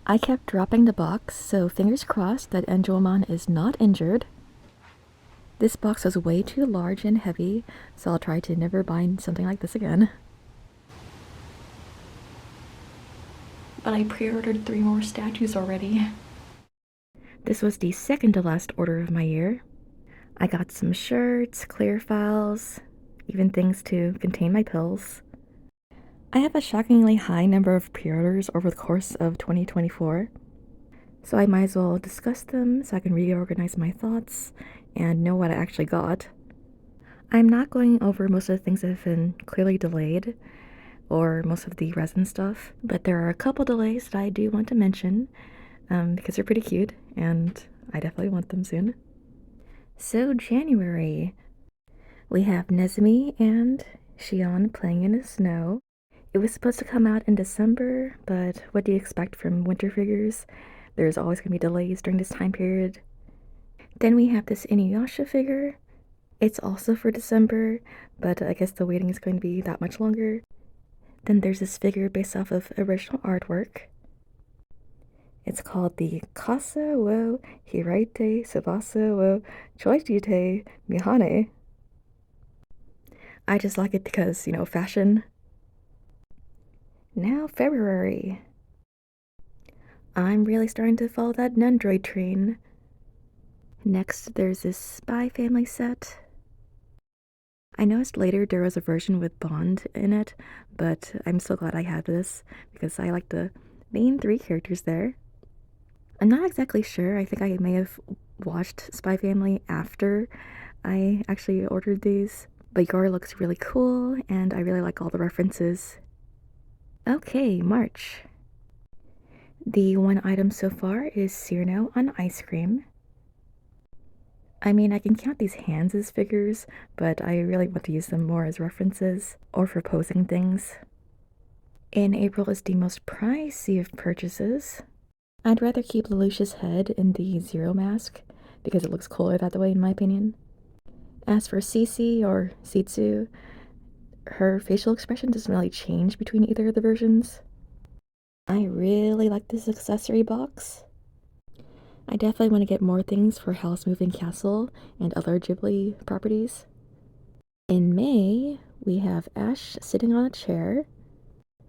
I kept dropping the box, so fingers crossed that Angelman is not injured. This box was way too large and heavy, so I'll try to never buy something like this again. But I pre-ordered 3 more statues already. This was the second to last order of my year. I got some shirts, clear files, even things to contain my pills. I have a shockingly high number of pre-orders over the course of 2024, so I might as well discuss them so I can reorganize my thoughts and know what I actually got. I'm not going over most of the things that have been clearly delayed, or most of the resin stuff, but there are a couple delays that I do want to mention because they're pretty cute and I definitely want them soon. So January, we have Nezumi and Shion playing in the snow. It was supposed to come out in December, but what do you expect from winter figures? There's always going to be delays during this time period. Then we have this Inuyasha figure. It's also for December, but I guess the waiting is going to be that much longer. Then there's this figure based off of original artwork. It's called the Kasa wo Hiraite Subasa wo Choichite Mihane. I just like it because, fashion. Now February. I'm really starting to follow that Nundroid train. Next, there's this Spy Family set. I noticed later there was a version with Bond in it, but I'm so glad I have this because I like the main 3 characters there. I'm not exactly sure. I think I may have watched Spy Family after I actually ordered these, but Yor looks really cool and I really like all the references. Okay, March. The one item so far is Cyrano on ice cream. I mean, I can count these hands as figures, but I really want to use them more as references or for posing things. In April is the most pricey of purchases. I'd rather keep Lelouch's head in the Zero mask because it looks cooler that way in my opinion. As for Cece or Sitsu, her facial expression doesn't really change between either of the versions. I really like this accessory box. I definitely want to get more things for House Moving Castle and other Ghibli properties. In May, we have Ash sitting on a chair.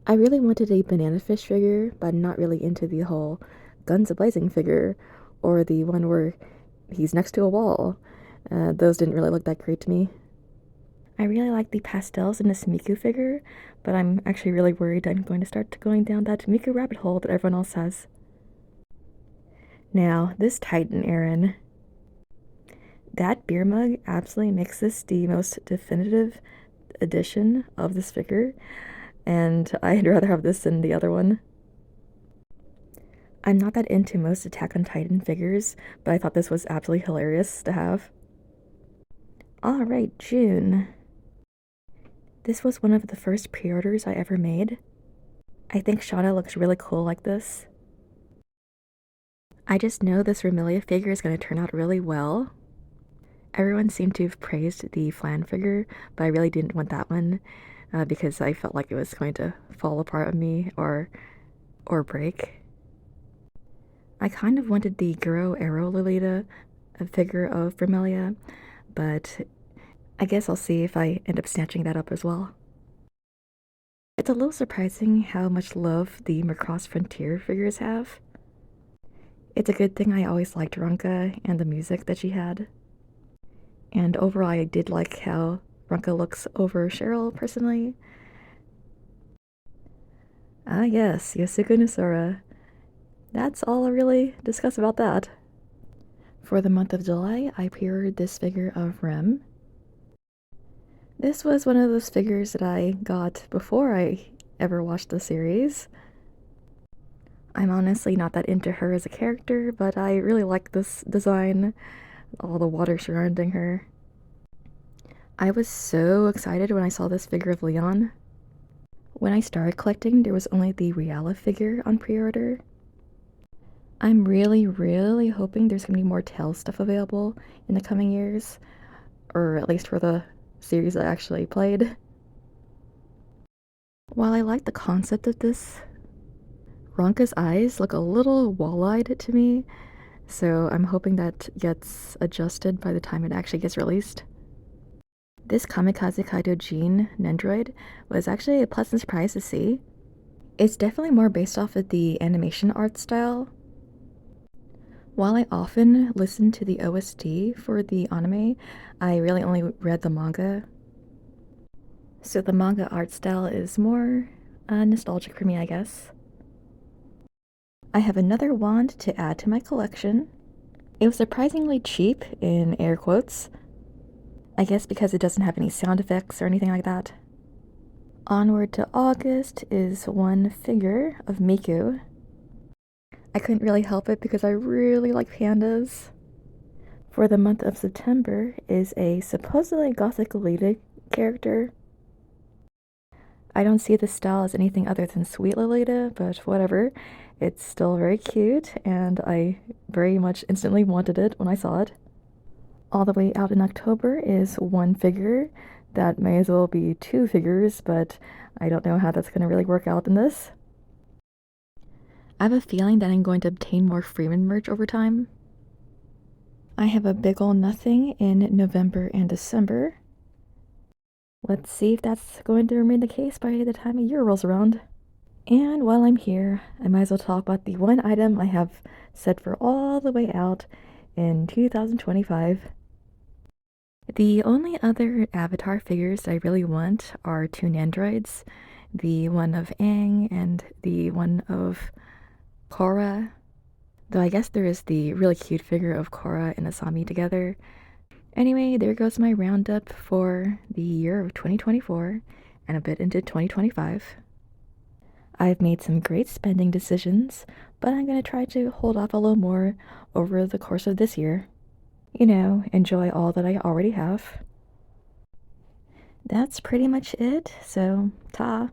I really wanted a banana fish figure, but I'm not really into the whole guns a-blazing figure, or the one where he's next to a wall. Those didn't really look that great to me. I really like the pastels in this Miku figure, but I'm actually really worried I'm going to start going down that Miku rabbit hole that everyone else has. Now, this Titan Aaron. That beer mug absolutely makes this the most definitive edition of this figure, and I'd rather have this than the other one. I'm not that into most Attack on Titan figures, but I thought this was absolutely hilarious to have. Alright, June. This was one of the first pre-orders I ever made. I think Shauna looks really cool like this. I just know this Remilia figure is going to turn out really well. Everyone seemed to have praised the Flan figure, but I really didn't want that one because I felt like it was going to fall apart on me or break. I kind of wanted the Guro Arrow Lolita figure of Remilia, but I guess I'll see if I end up snatching that up as well. It's a little surprising how much love the Macross Frontier figures have. It's a good thing I always liked Ronka and the music that she had. And overall, I did like how Ronka looks over Cheryl, personally. Ah yes, Yosuke Nusura. That's all I really discuss about that. For the month of July, I pre-ordered this figure of Rem. This was one of those figures that I got before I ever watched the series. I'm honestly not that into her as a character, but I really like this design, all the water surrounding her. I was so excited when I saw this figure of Leon. When I started collecting, there was only the Reala figure on pre-order. I'm really hoping there's going to be more Tails stuff available in the coming years, or at least for the series I actually played. While I like the concept of this Ronka's eyes look a little wall-eyed to me, so I'm hoping that gets adjusted by the time it actually gets released. This Kamikaze Kaido Jean Nendroid was actually a pleasant surprise to see. It's definitely more based off of the animation art style. While I often listen to the OST for the anime, I really only read the manga. So the manga art style is more nostalgic for me, I guess. I have another wand to add to my collection. It was surprisingly cheap, in air quotes. I guess because it doesn't have any sound effects or anything like that. Onward to August is one figure of Miku. I couldn't really help it because I really like pandas. For the month of September is a supposedly gothic Lolita character. I don't see this style as anything other than sweet Lolita, but whatever. It's still very cute, and I very much instantly wanted it when I saw it. All the way out in October is one figure. That may as well be two figures, but I don't know how that's going to really work out in this. I have a feeling that I'm going to obtain more Freeman merch over time. I have a big ol' nothing in November and December. Let's see if that's going to remain the case by the time a year rolls around. And while I'm here, I might as well talk about the one item I have set for all the way out in 2025. The only other Avatar figures I really want are two Nandroids, the one of Aang and the one of Korra. Though I guess there is the really cute figure of Korra and Asami together. Anyway, there goes my roundup for the year of 2024 and a bit into 2025. I've made some great spending decisions, but I'm going to try to hold off a little more over the course of this year. You know, enjoy all that I already have. That's pretty much it, so ta.